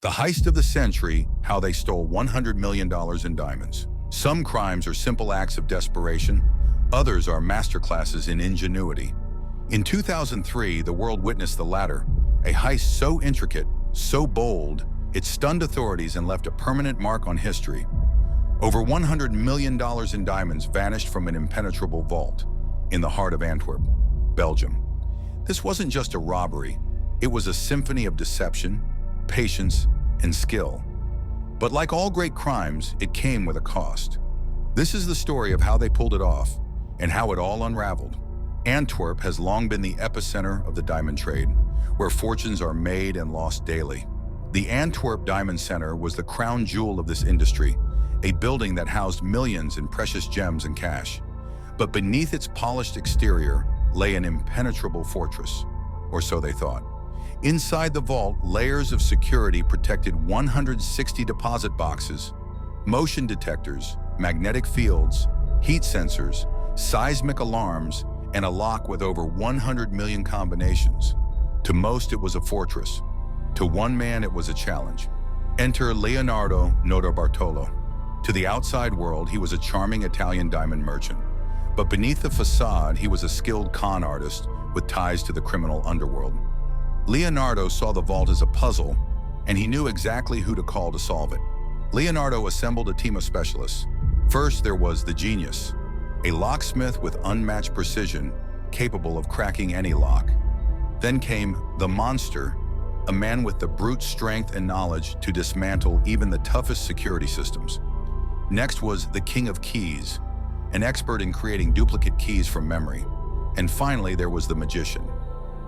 The heist of the century, how they stole $100 million in diamonds. Some crimes are simple acts of desperation, others are masterclasses in ingenuity. In 2003, the world witnessed the latter, a heist so intricate, so bold, it stunned authorities and left a permanent mark on history. Over $100 million in diamonds vanished from an impenetrable vault in the heart of Antwerp, Belgium. This wasn't just a robbery, it was a symphony of deception, patience, and skill. But like all great crimes, it came with a cost. This is the story of how they pulled it off and how it all unraveled. Antwerp has long been the epicenter of the diamond trade, where fortunes are made and lost daily. The Antwerp Diamond Center was the crown jewel of this industry, a building that housed millions in precious gems and cash. But beneath its polished exterior lay an impenetrable fortress, or so they thought. Inside the vault, layers of security protected 160 deposit boxes, motion detectors, magnetic fields, heat sensors, seismic alarms, and a lock with over 100 million combinations. To most, it was a fortress. To one man, it was a challenge. Enter Leonardo Notarbartolo. To the outside world, he was a charming Italian diamond merchant. But beneath the facade, he was a skilled con artist with ties to the criminal underworld. Leonardo saw the vault as a puzzle, and he knew exactly who to call to solve it. Leonardo assembled a team of specialists. First, there was the genius, a locksmith with unmatched precision, capable of cracking any lock. Then came the monster, a man with the brute strength and knowledge to dismantle even the toughest security systems. Next was the king of keys, an expert in creating duplicate keys from memory. And finally, there was the magician,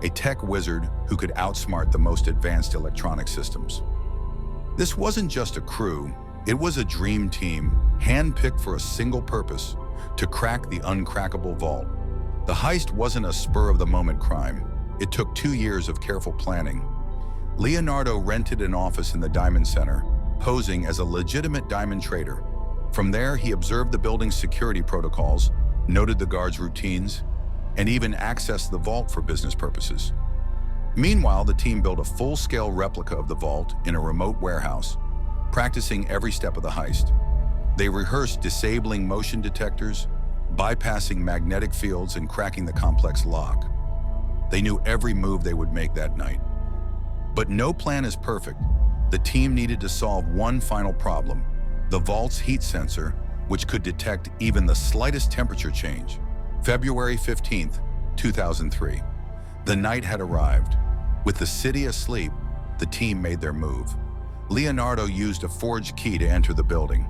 a tech wizard who could outsmart the most advanced electronic systems. This wasn't just a crew, it was a dream team, handpicked for a single purpose, to crack the uncrackable vault. The heist wasn't a spur-of-the-moment crime. It took 2 years of careful planning. Leonardo rented an office in the Diamond Center, posing as a legitimate diamond trader. From there, he observed the building's security protocols, noted the guards' routines, and even accessed the vault for business purposes. Meanwhile, the team built a full-scale replica of the vault in a remote warehouse, practicing every step of the heist. They rehearsed disabling motion detectors, bypassing magnetic fields, and cracking the complex lock. They knew every move they would make that night. But no plan is perfect. The team needed to solve one final problem, the vault's heat sensor, which could detect even the slightest temperature change. February 15th, 2003. The night had arrived. With the city asleep, the team made their move. Leonardo used a forged key to enter the building.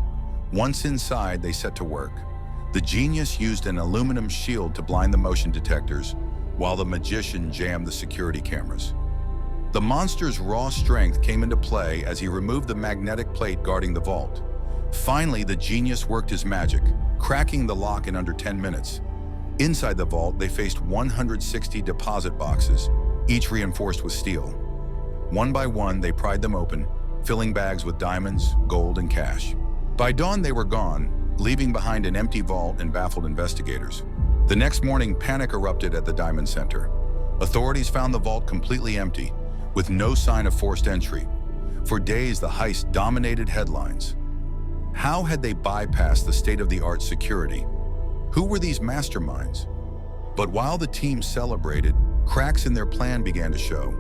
Once inside, they set to work. The genius used an aluminum shield to blind the motion detectors, while the magician jammed the security cameras. The monster's raw strength came into play as he removed the magnetic plate guarding the vault. Finally, the genius worked his magic, cracking the lock in under 10 minutes. Inside the vault, they faced 160 deposit boxes, each reinforced with steel. One by one, they pried them open, filling bags with diamonds, gold, and cash. By dawn, they were gone, leaving behind an empty vault and baffled investigators. The next morning, panic erupted at the Diamond Center. Authorities found the vault completely empty, with no sign of forced entry. For days, the heist dominated headlines. How had they bypassed the state-of-the-art security? Who were these masterminds? But while the team celebrated, cracks in their plan began to show.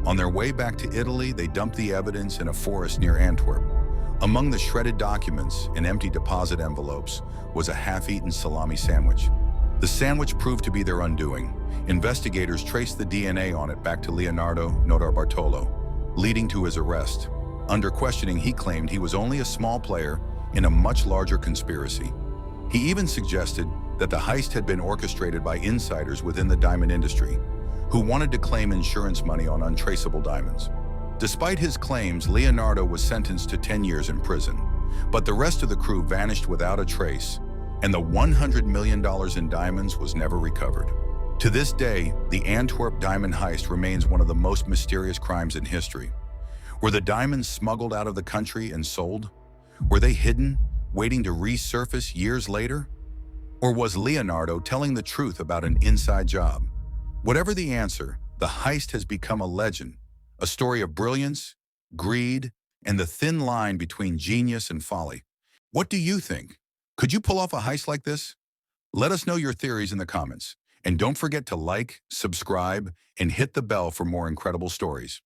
On their way back to Italy, they dumped the evidence in a forest near Antwerp. Among the shredded documents and empty deposit envelopes was a half-eaten salami sandwich. The sandwich proved to be their undoing. Investigators traced the DNA on it back to Leonardo Notarbartolo, leading to his arrest. Under questioning, he claimed he was only a small player in a much larger conspiracy. He even suggested that the heist had been orchestrated by insiders within the diamond industry, who wanted to claim insurance money on untraceable diamonds. Despite his claims, Leonardo was sentenced to 10 years in prison, but the rest of the crew vanished without a trace, and the $100 million in diamonds was never recovered. To this day, the Antwerp diamond heist remains one of the most mysterious crimes in history. Were the diamonds smuggled out of the country and sold? Were they hidden, waiting to resurface years later? Or was Leonardo telling the truth about an inside job? Whatever the answer, the heist has become a legend, a story of brilliance, greed, and the thin line between genius and folly. What do you think? Could you pull off a heist like this? Let us know your theories in the comments. And don't forget to like, subscribe, and hit the bell for more incredible stories.